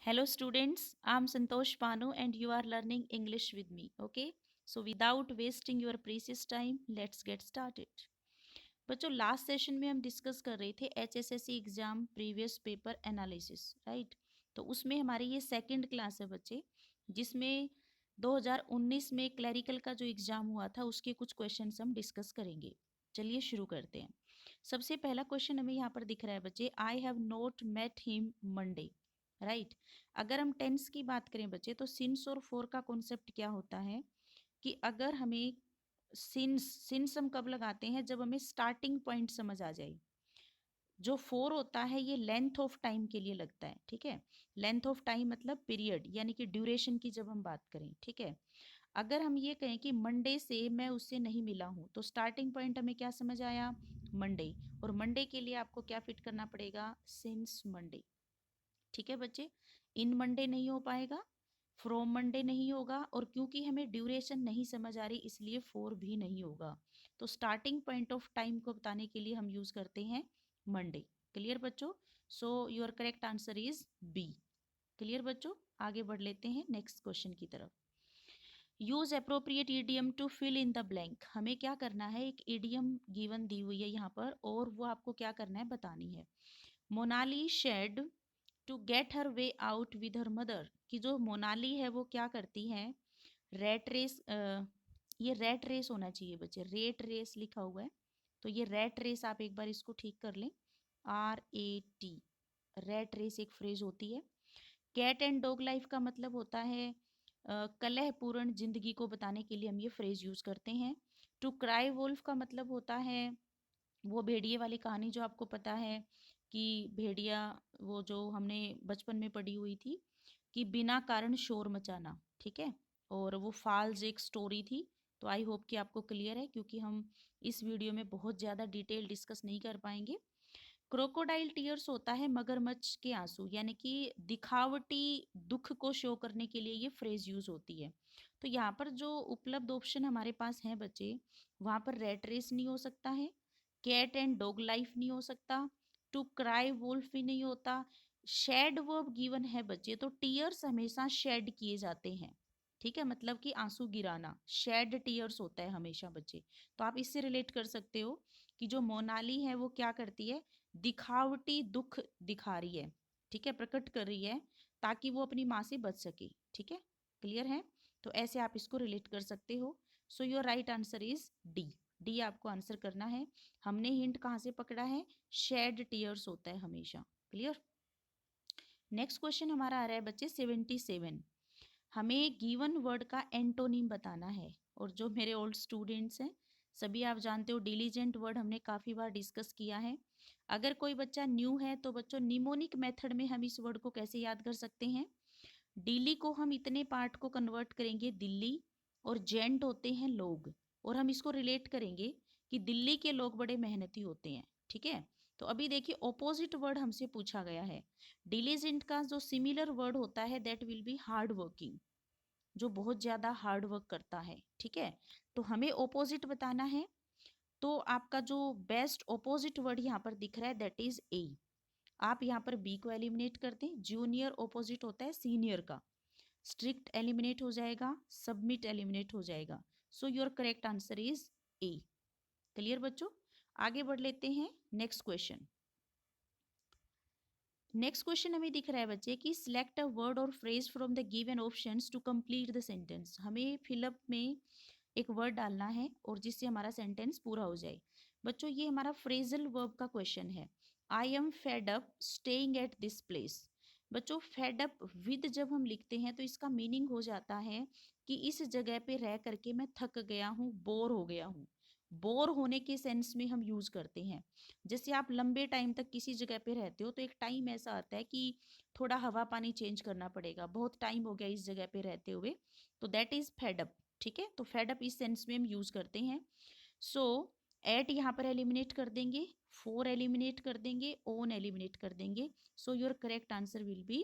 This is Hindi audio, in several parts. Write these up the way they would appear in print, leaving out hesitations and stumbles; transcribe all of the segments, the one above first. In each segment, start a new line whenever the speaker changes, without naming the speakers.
Hello students, I'm Santosh Panu and you are learning English with me, okay? So without wasting your precious time, let's get started. बच्चों लास्ट सेशन में हम डिस्कस कर रहे थे HSSC exam previous paper analysis, right? तो उसमें हमारी ये सेकंड क्लास है बच्चे, जिसमें 2019 में क्लरिकल का जो एग्जाम हुआ था उसके कुछ क्वेश्चंस हम डिस्कस करेंगे। चलिए शुरू करते हैं। सबसे पहला क्वेश्चन हमें यहाँ पर दिख रहा है बच्चे, I have not met him Monday, right? अगर हम टेंस की बात करें बच्चे तो सिंस और फोर का कॉन्सेप्ट क्या होता है कि अगर हमें सिंस हम कब लगाते हैं, जब हमें स्टार्टिंग पॉइंट समझ आ जाए। जो फोर होता है ये लेंथ ऑफ टाइम के लिए लगता है, ठीक है? लेंथ ऑफ टाइम मतलब पीरियड, यानी कि ड्यूरेशन की जब हम बात करें, ठीक है? अगर हम ये कहें कि मंडे से मैं उससे नहीं मिला हूं, तो स्टार्टिंग पॉइंट हमें क्या समझ आया? मंडे। और मंडे के लिए आपको क्या फिट करना पड़ेगा? Since Monday. ठीक है बच्चे, इन मंडे नहीं हो पाएगा, फ्रॉम मंडे नहीं होगा, और क्योंकि हमें ड्यूरेशन नहीं समझ आ रही इसलिए फोर भी नहीं होगा। तो स्टार्टिंग पॉइंट ऑफ टाइम को बताने के लिए हम यूज करते हैं मंडे। क्लियर बच्चों? So your correct answer is B. Clear बच्चों? आगे बढ़ लेते हैं नेक्स्ट क्वेश्चन की तरफ। Use appropriate idiom to fill in the blank. हमें क्या करना है, एक ईडियम गिवन दी हुई है यहाँ पर और वो आपको क्या करना है, बतानी है। Monali shed to get her way out with her mother. कि जो मोनाली है वो क्या करती है, रेट रेस, ये रेट रेस होना चाहिए बच्चे, रेट रेस लिखा हुआ है, तो ये रेट रेस आप एक बार इसको ठीक कर लें, RAT, रेट रेस एक फ्रेज होती है। कैट एंड डॉग लाइफ का मतलब होता है कलहपूर्ण जिंदगी को बताने के लिए हम ये फ्रेज यूज करते हैं। टू क्राई वुल्फ का मतलब होता है वो भेड़िए वाली कहानी जो आपको पता है कि भेड़िया, वो जो हमने बचपन में पढ़ी हुई थी कि बिना कारण शोर मचाना, ठीक है? और वो फाल्स एक स्टोरी थी। तो आई होप कि आपको क्लियर है, क्योंकि हम इस वीडियो में बहुत ज़्यादा डिटेल डिस्कस नहीं कर पाएंगे। क्रोकोडाइल टीयर्स होता है मगरमच्छ के आंसू, यानी कि दिखावटी दुख को शो करने के लिए ये फ्रेज यूज होती है। तो यहाँ पर जो उपलब्ध ऑप्शन हमारे पास हैं बच्चे, वहाँ पर रेट रेस नहीं हो सकता है, कैट एंड डॉग लाइफ नहीं हो सकता, टू क्राई वुल्फ भी नहीं होता, शेड वर्ब गिवन है बच्चे, तो टीयर्स हमेशा शेड किए जाते हैं, ठीक है? मतलब कि आंसू गिराना, शेड टीयर्स होता है हमेशा बच्चे। तो आप इससे रिलेट कर सकते हो कि जो मोनाली है वो क्या करती है, दिखावटी दुख दिखा रही है, ठीक है, प्रकट कर रही है ताकि वो अपनी माँ से बच सके, ठीक है? क्लियर है? तो ऐसे आप इसको रिलेट कर सकते हो। So your right answer is D. D आपको आंसर करना है। हमने हिंट कहाँ से पकड़ा है? शेड टीयर्स होता है हमेशा। क्लियर? नेक्स्ट क्वेश्चन हमारा आ रहा है बच्चे 77। हमें गिवन वर्ड का एंटोनिम बताना है। और जो मेरे ओल्ड स्टूडेंट्स हैं, सभी आप जानते हो डिलीजेंट वर्ड हमने काफ़ी बार डिस्कस किया है। अगर कोई बच्चा न्यू है तो बच्चों निमोनिक मेथड में हम इस वर्ड को कैसे याद कर सकते हैं? दिल्ली को हम इतने पार्ट को कन्वर्ट करेंगे दिल्ली, और जेंट होते हैं लोग, और हम इसको रिलेट करेंगे कि दिल्ली के लोग बड़े मेहनती होते हैं, ठीक है? तो अभी देखिए ऑपोजिट वर्ड हमसे पूछा गया है। डिलीजेंट का जो सिमिलर वर्ड होता है that will be hard working, जो बहुत ज़्यादा हार्ड वर्क करता है, ठीक है? तो हमें ऑपोजिट बताना है। तो आपका जो बेस्ट ऑपोजिट वर्ड यहाँ पर दिख रहा है दैट इज ए। आप यहाँ पर बी को एलिमिनेट कर दें, जूनियर ऑपोजिट होता है सीनियर का, स्ट्रिक्ट एलिमिनेट हो जाएगा, सबमिट एलिमिनेट हो जाएगा। सो your correct answer is a. Clear बच्चों? आगे बढ़ लेते हैं नेक्स्ट क्वेश्चन। नेक्स्ट क्वेश्चन हमें दिख रहा है बच्चे कि सिलेक्ट अ वर्ड और phrase from the given options to complete the sentence. हमें फिलअप में एक वर्ड डालना है और जिससे हमारा सेंटेंस पूरा हो जाए। बच्चों ये हमारा फ्रेजल वर्ब का क्वेश्चन है। आई am fed up staying at this place. बच्चों फेड अप विद जब हम लिखते हैं तो इसका मीनिंग हो जाता है कि इस जगह पे रह करके मैं थक गया हूँ, बोर हो गया हूँ। बोर होने के सेंस में हम यूज करते हैं। जैसे आप लंबे टाइम तक किसी जगह पे रहते हो तो एक टाइम ऐसा आता है कि थोड़ा हवा पानी चेंज करना पड़ेगा, बहुत टाइम हो गया इस जगह पे रहते हुए, तो दैट इज फेड अप, ठीक है? तो फेड अप इस सेंस में हम यूज करते हैं। सो एट यहाँ पर एलिमिनेट कर देंगे, फोर एलिमिनेट कर देंगे, ओन एलिमिनेट कर देंगे। So your correct answer will be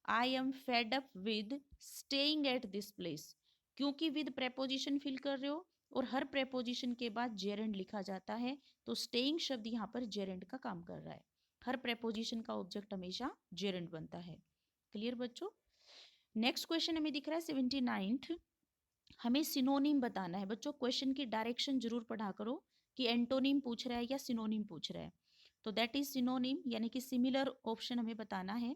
I am fed up with staying at this place. क्योंकि विद प्रेपोजिशन फिल कर रहे हो और हर प्रेपोजिशन के बाद जेरेंड लिखा जाता है, तो स्टेइंग शब्द यहाँ पर जेरेंड का काम कर रहा है। हर प्रेपोजिशन का ऑब्जेक्ट हमेशा जेरेंड बनता है। क्लियर बच्चों। नेक्स्ट क्वेश्चन हमें दिख रहा है 79th। हमें सिनोनिम बताना है बच्चों। क्वेश्चन की डायरेक्शन जरूर पढ़ा करो कि एंटोनिम पूछ रहा है या सिनोनिम पूछ रहा है। तो दैट इज सिनोनिम, यानी कि सिमिलर ऑप्शन हमें बताना है।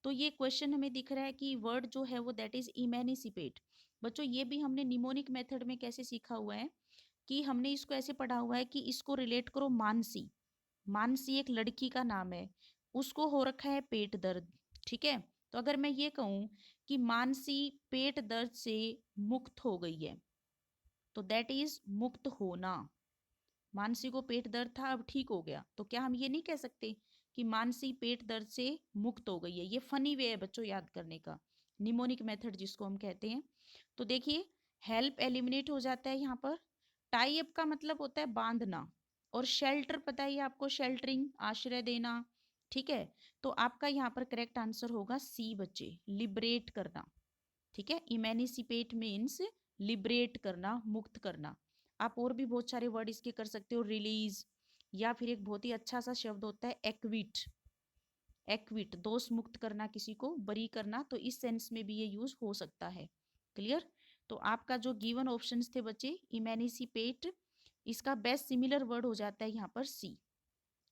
तो ये क्वेश्चन हमें दिख रहा है कि वर्ड जो है वो दैट इज इमेनिसिपेट। बच्चों ये भी हमने निमोनिक मेथड में कैसे सीखा हुआ है कि हमने इसको ऐसे पढ़ा हुआ है कि इसको रिलेट करो मानसी। मानसी एक लड़की का नाम है, उसको हो रखा है पेट दर्द। ठीक है, तो अगर मैं ये कहूँ कि मानसी पेट दर्द से मुक्त हो गई है, तो दैट इज मुक्त होना। मानसी को पेट दर्द था, अब ठीक हो गया, तो क्या हम ये नहीं कह सकते कि मानसी पेट दर्द से मुक्त हो गई है? ये फनी वे है बच्चों याद करने का, निमोनिक मेथड जिसको हम कहते हैं। तो देखिए हेल्प एलिमिनेट हो जाता है यहाँ पर। टाई अप का मतलब होता है बांधना, और शेल्टर पता है आपको, शेल्टरिंग आश्रय देना। ठीक है, तो आपका यहाँ पर करेक्ट आंसर होगा सी बच्चे, लिबरेट करना। ठीक है, इमेनिसिपेट मीन्स लिबरेट करना, मुक्त करना। आप और भी बहुत सारे वर्ड इसके कर सकते हो, रिलीज, या फिर एक बहुत ही अच्छा सा शब्द होता है एक्विट। एक्विट दोष मुक्त करना, किसी को बरी करना, तो इस सेंस में भी ये यूज हो सकता है। क्लियर। तो आपका जो गिवन ऑप्शंस थे बच्चे, इमेनिसिपेट, इसका बेस्ट सिमिलर वर्ड हो जाता है यहाँ पर सी।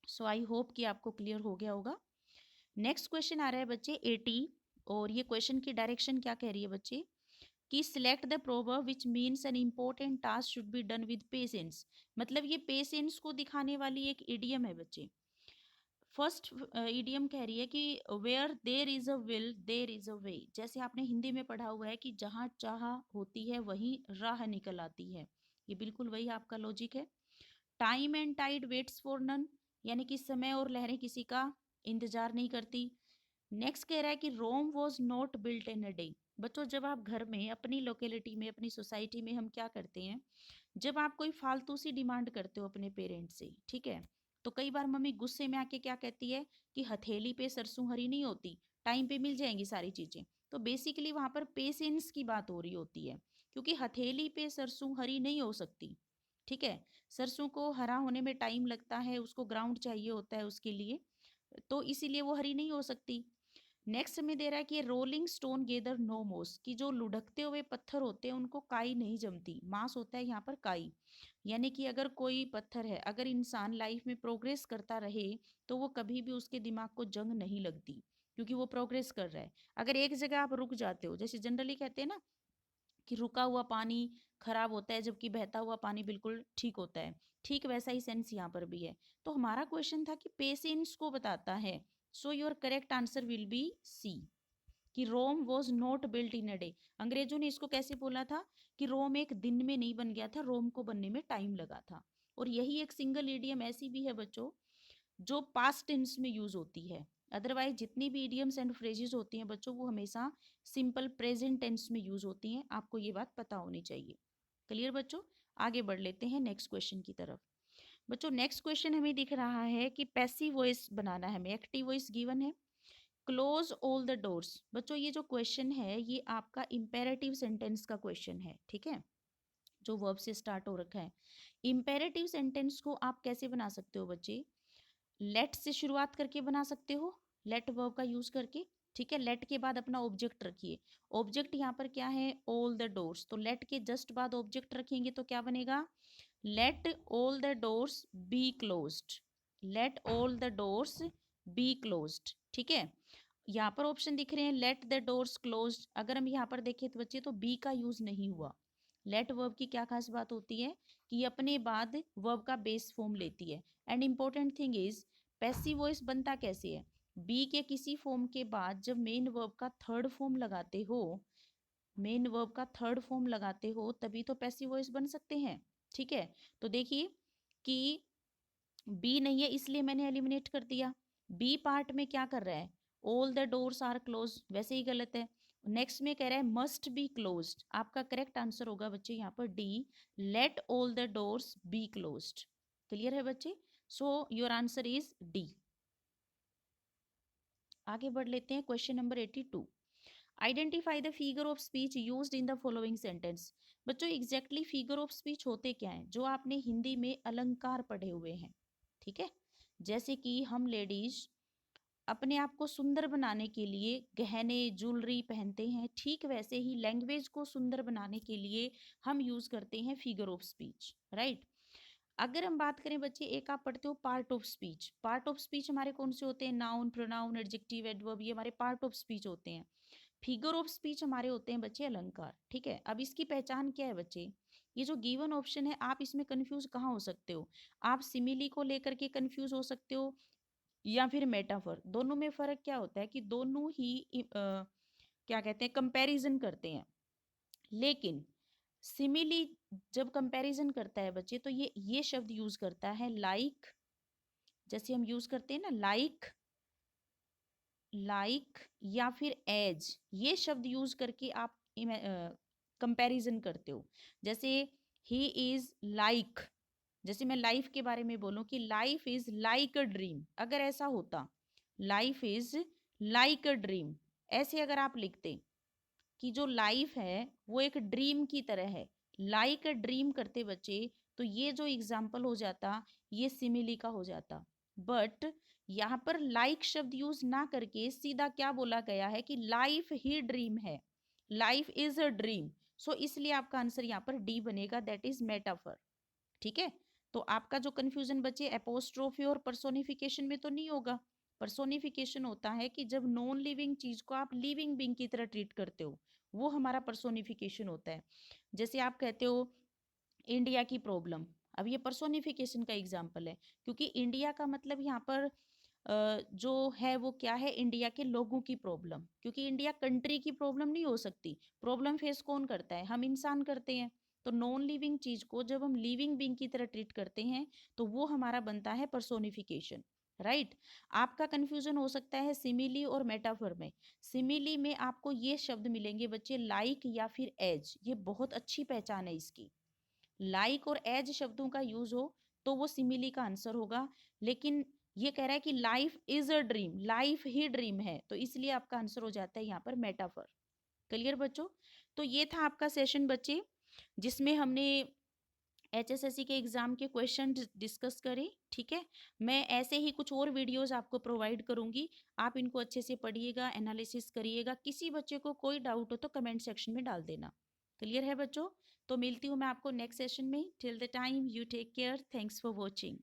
सो आई होप कि आपको क्लियर हो गया होगा। नेक्स्ट क्वेश्चन आ रहा है बच्चे 80, और ये क्वेश्चन की डायरेक्शन क्या कह रही है बच्चे कि select the proverb which means an important task should be done with patience. मतलब ये पेशेंस को दिखाने वाली एक इडियम है बच्चे। फर्स्ट इडियम कह रही है कि where there is a will there is a way. जैसे आपने हिंदी में पढ़ा हुआ है कि जहाँ चाह होती है वहीं राह निकल आती है, ये बिल्कुल वही आपका लॉजिक है। Time and tide waits for none, यानी कि समय और लहरें किसी का इंतजार नहीं करती। नेक्स्ट कह रहा है कि Rome was not built in a day. बच्चों जब आप घर में, अपनी लोकेलिटी में, अपनी सोसाइटी में हम क्या करते हैं, जब आप कोई फालतू सी डिमांड करते हो अपने पेरेंट्स से, ठीक है, तो कई बार मम्मी गुस्से में आके क्या कहती है कि हथेली पे सरसों हरी नहीं होती, टाइम पे मिल जाएंगी सारी चीजें। तो बेसिकली वहां पर पेशेंस की बात हो रही होती है, क्योंकि हथेली पे सरसों हरी नहीं हो सकती। ठीक है, सरसों को हरा होने में टाइम लगता है, उसको ग्राउंड चाहिए होता है उसके लिए, तो इसीलिए वो हरी नहीं हो सकती। नेक्स्ट में दे रहा है कि रोलिंग स्टोन गेदर नो मोस, कि जो लुढ़कते हुए पत्थर होते हैं उनको काई नहीं जमती। मास होता है यहाँ पर काई, यानी कि अगर कोई पत्थर है, अगर इंसान लाइफ में प्रोग्रेस करता रहे तो वो कभी भी उसके दिमाग को जंग नहीं लगती, क्योंकि वो प्रोग्रेस कर रहा है। अगर एक जगह आप रुक जाते हो, जैसे जनरली कहते हैं ना कि रुका हुआ पानी खराब होता है जबकि बहता हुआ पानी बिल्कुल ठीक होता है, ठीक वैसा ही सेंस यहाँ पर भी है। तो हमारा क्वेश्चन था कि पेशेंस को बताता है। So your correct answer will be C, कि Rome was not built in a day. अंग्रेजों ने इसको कैसे बोला था कि रोम एक दिन में नहीं बन गया था, रोम को बनने में टाइम लगा था। और यही एक सिंगल इडियम ऐसी भी है बच्चों जो पास्ट टेंस में यूज होती है। अदरवाइज जितनी भी इडियम्स एंड फ्रेजेस होती हैं बच्चों, वो हमेशा सिंपल प्रेजेंट टेंस में यूज होती हैं, आपको ये बात पता होनी चाहिए। क्लियर बच्चों, आगे बढ़ लेते हैं नेक्स्ट क्वेश्चन की तरफ। बच्चों नेक्स्ट क्वेश्चन हमें दिख रहा है कि पैसिव वॉइस बनाना है हमें, एक्टिव वॉइस गिवन है। Close all the doors. बच्चों ये जो क्वेश्चन है ये आपका इंपेरेटिव सेंटेंस का क्वेश्चन है, ठीक है, जो वर्ब से स्टार्ट हो रखा है। इंपेरेटिव सेंटेंस को आप कैसे बना सकते हो बच्चे, लेट से शुरुआत करके बना सकते हो, लेट वर्ब का यूज करके। ठीक है, लेट के बाद अपना ऑब्जेक्ट रखिए। ऑब्जेक्ट यहाँ पर क्या है, ऑल द डोर्स, तो लेट के जस्ट बाद ऑब्जेक्ट रखेंगे तो क्या बनेगा, late all the doors be closed. Late all the doors be closed. ठीक है, यहाँ पर ऑप्शन दिख रहे हैं लेट द डोर्स क्लोज्ड। अगर हम यहाँ पर देखें तो बच्चे तो बी का यूज नहीं हुआ। लेट वर्ब की क्या खास बात होती है कि अपने बाद वर्ब का बेस फॉर्म लेती है। And important thing is passive voice बनता कैसे है, बी के किसी फॉर्म के बाद जब मेन वर्ब का थर्ड फॉर्म लगाते हो, मेन वर्ब का थर्ड फॉर्म लगाते हो तभी तो पैसिव वॉइस बन सकते हैं। ठीक है, तो देखिए कि बी नहीं है इसलिए मैंने एलिमिनेट कर दिया। बी पार्ट में क्या कर रहा है, all the doors are close, वैसे ही गलत है। नेक्स्ट में कह रहा है मस्ट बी क्लोज्ड, आपका करेक्ट आंसर होगा बच्चे यहाँ पर D, let all the doors be closed. Clear है बच्चे, so your answer is D. आगे बढ़ लेते हैं question number 82। Identify the figure of speech used in the following sentence. बच्चों एग्जैक्टली फिगर ऑफ स्पीच होते क्या हैं, जो आपने हिंदी में अलंकार पढ़े हुए हैं। ठीक है, जैसे कि हम लेडीज अपने आप को सुंदर बनाने के लिए गहने ज्वेलरी पहनते हैं, ठीक वैसे ही लैंग्वेज को सुंदर बनाने के लिए हम यूज करते हैं फिगर ऑफ स्पीच, राइट। अगर हम बात करें बच्चे, एक आप पढ़ते हो part of speech. Part of speech हमारे कौन से होते हैं? नाउन, प्रोनाउन, एडजेक्टिव, एडवर्ब, ये हमारे पार्ट ऑफ स्पीच होते हैं। फिगर ऑफ स्पीच हमारे होते हैं बच्चे अलंकार, ठीक है। अब इसकी पहचान क्या है बच्चे? ये जो गिवन ऑप्शन है, आप इसमें कंफ्यूज कहाँ हो सकते हो? आप सिमिली को लेकर के कंफ्यूज हो सकते हो, या फिर मेटाफर। दोनों में फर्क क्या होता है कि दोनों ही क्या कहते हैं, कंपैरिजन करते हैं। लेकिन सिमिली जब कंपैरिजन करता है बच्चे, तो ये शब्द यूज करता है लाइक, जैसे हम यूज करते हैं ना लाइक, लाइक या फिर एज, ये शब्द यूज करके आप कंपैरिजन करते हो। जैसे ही इज लाइक, जैसे मैं लाइफ के बारे में बोलूं कि life is like a dream, अगर ऐसा होता life is like a dream, ऐसे अगर आप लिखते कि जो लाइफ है वो एक ड्रीम की तरह है, लाइक अ ड्रीम करते बच्चे, तो ये जो एग्जाम्पल हो जाता ये सिमिली का हो जाता। बट यहाँ पर लाइक शब्द यूज ना करके सीधा क्या बोला गया है कि लाइफ ही ड्रीम है, लाइफ इज अ ड्रीम। सो इसलिए आपका आंसर यहाँ पर डी बनेगा, दैट इज मेटाफर, ठीक है। तो आपका जो कंफ्यूजन बचे एपोस्ट्रोफी और पर्सोनिफिकेशन में तो नहीं होगा। पर्सोनिफिकेशन होता है कि जब नॉन लिविंग चीज को आप लिविंग बीइंग की तरह ट्रीट करते हो, वो हमारा पर्सोनिफिकेशन होता है। जैसे आप कहते हो इंडिया की प्रॉब्लम, अब ये पर्सोनिफिकेशन का एग्जाम्पल है, क्योंकि इंडिया का मतलब यहाँ पर जो है वो क्या है, इंडिया के लोगों की प्रॉब्लम, क्योंकि इंडिया कंट्री की प्रॉब्लम नहीं हो सकती। प्रॉब्लम फेस कौन करता है? हम इंसान करते हैं। तो नॉन लिविंग चीज को जब हम लिविंग बीइंग की तरह ट्रीट करते हैं, तो वो हमारा बनता है पर्सोनिफिकेशन, राइट। आपका कंफ्यूजन हो सकता है सिमिली और मेटाफर में। सिमिली में आपको ये शब्द मिलेंगे बच्चे लाइक या फिर एज, ये बहुत अच्छी पहचान है इसकी। लाइक और एज शब्दों का यूज हो तो वो सिमिली का आंसर होगा। लेकिन ये कह रहा है कि life is a dream, life he dream है, तो इसलिए आपका आंसर हो जाता है यहाँ पर मेटाफर। क्लियर बच्चों? तो ये था आपका सेशन बच्चे, जिसमें हमने एचएसएससी के एग्जाम के क्वेश्चन डिस्कस करे, ठीक है। मैं ऐसे ही कुछ और वीडियोस आपको प्रोवाइड करूंगी, आप इनको अच्छे से पढ़िएगा, एनालिसिस करिएगा। किसी बच्चे को कोई डाउट हो तो कमेंट सेक्शन में डाल देना। क्लियर है बच्चों? तो मिलती हूँ मैं आपको नेक्स्ट सेशन में। Till the time you take care, thanks for watching.